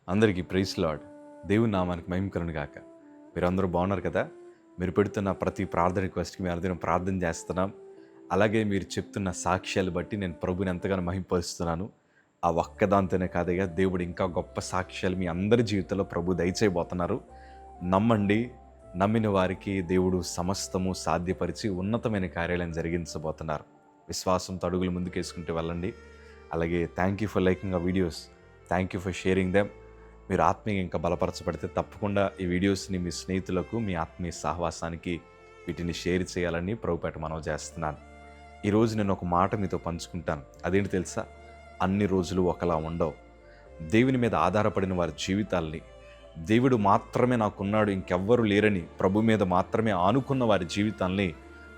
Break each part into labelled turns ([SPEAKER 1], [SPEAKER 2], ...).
[SPEAKER 1] అందరికీ praise lord. దేవుని నామానికి మహిమ కలుగును గాక. మీరందరూ బాగున్నారు కదా? మీరు పెడుతున్న ప్రతి ప్రార్థన రిక్వెస్ట్కి మేము అందరం ప్రార్థన చేస్తున్నాం. అలాగే మీరు చెప్తున్న సాక్ష్యాలు బట్టి నేను ప్రభుని ఎంతగానో మహిమపరుస్తున్నాను. ఆ ఒక్కదాంతోనే కాదయ్యా, దేవుడు ఇంకా గొప్ప సాక్ష్యాలు మీ అందరి జీవితంలో ప్రభు దయచేయబోతున్నారు. నమ్మండి. నమ్మిన వారికి దేవుడు సమస్తము సాధ్యపరిచి ఉన్నతమైన కార్యాలను జరిగించబోతున్నారు. విశ్వాసంతో అడుగులు ముందుకేసుకుంటూ వెళ్ళండి. అలాగే థ్యాంక్ యూ ఫర్ లైకింగ్ ఆ videos. Thank you for sharing them. మీరు ఆత్మీయంగా ఇంకా బలపరచబడితే తప్పకుండా ఈ వీడియోస్ని మీ స్నేహితులకు, మీ ఆత్మీయ సహవాసానికి వీటిని షేర్ చేయాలని ప్రభుపేట మనవి చేస్తున్నాను. ఈరోజు నేను ఒక మాట మీతో పంచుకుంటాను. అదేంటి తెలుసా? అన్ని రోజులు ఒకలా ఉండవు. దేవుని మీద ఆధారపడిన వారి జీవితాల్ని, దేవుడు మాత్రమే నాకున్నాడు, ఇంకెవ్వరు లేరని ప్రభు మీద మాత్రమే ఆనుకున్న వారి జీవితాల్ని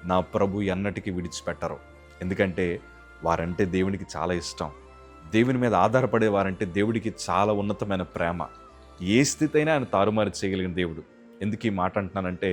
[SPEAKER 1] నా ప్రభు ఎన్నటికీ విడిచిపెట్టరు. ఎందుకంటే వారంటే దేవునికి చాలా ఇష్టం. దేవుని మీద ఆధారపడేవారంటే దేవుడికి చాలా ఉన్నతమైన ప్రేమ. ఏ స్థితి అయినా ఆయన తారుమారు చేయగలిగిన దేవుడు. ఎందుకు ఈ మాట అంటున్నానంటే,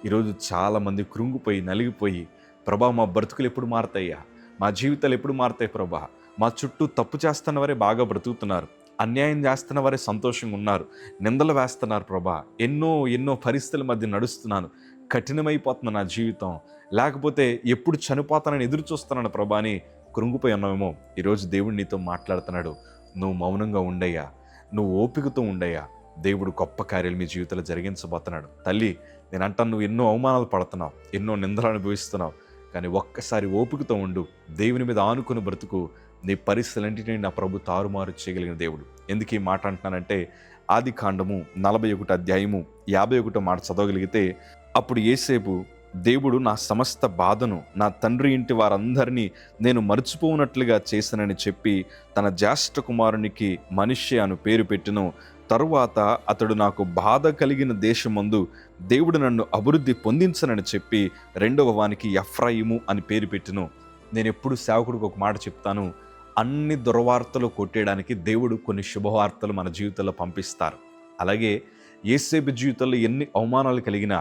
[SPEAKER 1] ఈరోజు చాలామంది కృంగిపోయి నలిగిపోయి, ప్రభా మా బ్రతుకులు ఎప్పుడు మారతాయ్యా, మా జీవితాలు ఎప్పుడు మారతాయి ప్రభా, మా చుట్టూ తప్పు చేస్తున్న వారే బాగా బ్రతుకుతున్నారు, అన్యాయం చేస్తున్న వారే సంతోషంగా ఉన్నారు, నిందలు వేస్తున్నారు ప్రభా, ఎన్నో పరిస్థితుల మధ్య నడుస్తున్నాను, కఠినమైపోతుంది నా జీవితం, లేకపోతే ఎప్పుడు చనిపోతానని ఎదురు చూస్తున్నాను ప్రభా అని కృంగిపోయి ఉన్నామేమో. ఈరోజు దేవుడు నీతో మాట్లాడుతున్నాడు. నువ్వు మౌనంగా ఉండయ్యా, నువ్వు ఓపికతో ఉండయ్యా, దేవుడు గొప్ప కార్యాలు మీ జీవితంలో జరిగించబోతున్నాడు. తల్లి, నేను అంటాను, నువ్వు ఎన్నో అవమానాలు పడుతున్నావు, ఎన్నో నిందలు అనుభవిస్తున్నావు, కానీ ఒక్కసారి ఓపికతో ఉండు. దేవుని మీద ఆనుకుని బ్రతుకు. నీ పరిస్థితులన్నింటినీ నా ప్రభు తారుమారు చేయగలిగిన దేవుడు. ఎందుకు ఈ మాట అంటున్నానంటే, ఆదికాండము 41 అధ్యాయము 51 మాట చదవగలిగితే, అప్పుడు యోసేపు, దేవుడు నా సమస్త బాధను, నా తండ్రి ఇంటి వారందరినీ నేను మర్చిపోనట్లుగా చేశానని చెప్పి తన జ్యేష్ఠ కుమారునికి మనష్షే అను పేరు పెట్టెను. తరువాత అతడు నాకు బాధ కలిగిన దేశమందు దేవుడు నన్ను అభివృద్ధి పొందించనని చెప్పి రెండవ వానికి ఎఫ్రాయిము అని పేరు పెట్టెను. నేను ఎప్పుడు సేవకుడికి ఒక మాట చెప్తాను, అన్ని దుర్వార్తలు కొట్టేయడానికి దేవుడు కొన్ని శుభవార్తలు మన జీవితంలో పంపిస్తారు. అలాగే యోసేపు జీవితంలో ఎన్ని అవమానాలు కలిగినా,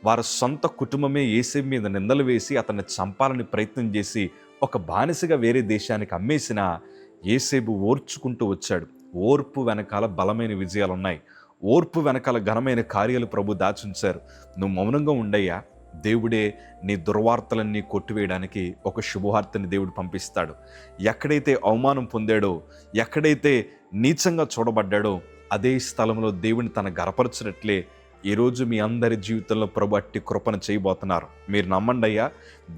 [SPEAKER 1] వారి సొంత కుటుంబమే యోసేపు మీద నిందలు వేసి అతన్ని చంపాలని ప్రయత్నం చేసి ఒక బానిసగా వేరే దేశానికి అమ్మేసిన యోసేపు ఓర్చుకుంటూ వచ్చాడు. ఓర్పు వెనకాల బలమైన విజయాలు ఉన్నాయి. ఓర్పు వెనకాల ఘనమైన కార్యాలు ప్రభు దాచుంచారు. నువ్వు మౌనంగా ఉండయ్యా, దేవుడే నీ దుర్వార్తలన్నీ కొట్టివేయడానికి ఒక శుభవార్తని దేవుడు పంపిస్తాడు. ఎక్కడైతే అవమానం పొందాడో, ఎక్కడైతే నీచంగా చూడబడ్డాడో, అదే స్థలంలో దేవుని తన గర్వపరచినట్లే ఈరోజు మీ అందరి జీవితంలో ప్రభు అట్టి కృపను చేయబోతున్నారు. మీరు నమ్మండి అయ్యా,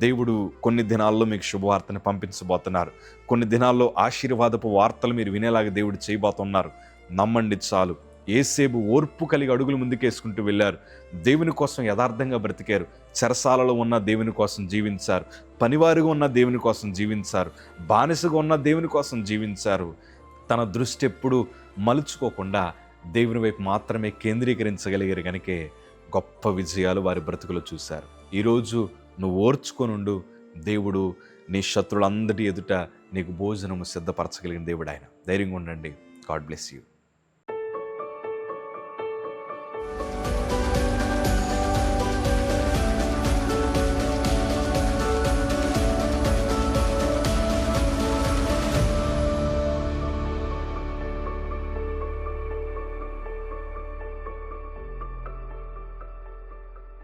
[SPEAKER 1] దేవుడు కొన్ని దినాల్లో మీకు శుభవార్తను పంపించబోతున్నారు. కొన్ని దినాల్లో ఆశీర్వాదపు వార్తలు మీరు వినేలాగా దేవుడు చేయబోతున్నారు. నమ్మండి చాలు. యోసేపు ఓర్పు కలిగి అడుగులు ముందుకేసుకుంటూ వెళ్ళారు. దేవుని కోసం యథార్థంగా బ్రతికారు. చెరసాలలో ఉన్న దేవుని కోసం జీవించారు, పనివారుగా ఉన్న దేవుని కోసం జీవించారు, బానిసగా ఉన్న దేవుని కోసం జీవించారు. తన దృష్టి ఎప్పుడు మలుచుకోకుండా దేవుని వైపు మాత్రమే కేంద్రీకరించగలిగారు. కనుకే గొప్ప విజయాలు వారి బ్రతుకులు చూశారు. ఈరోజు నువ్వు ఓర్చుకొనుండు. దేవుడు నీ శత్రులందరి ఎదుట నీకు భోజనము సిద్ధపరచగలిగిన దేవుడు ఆయన. ధైర్యంగా ఉండండి. God bless you.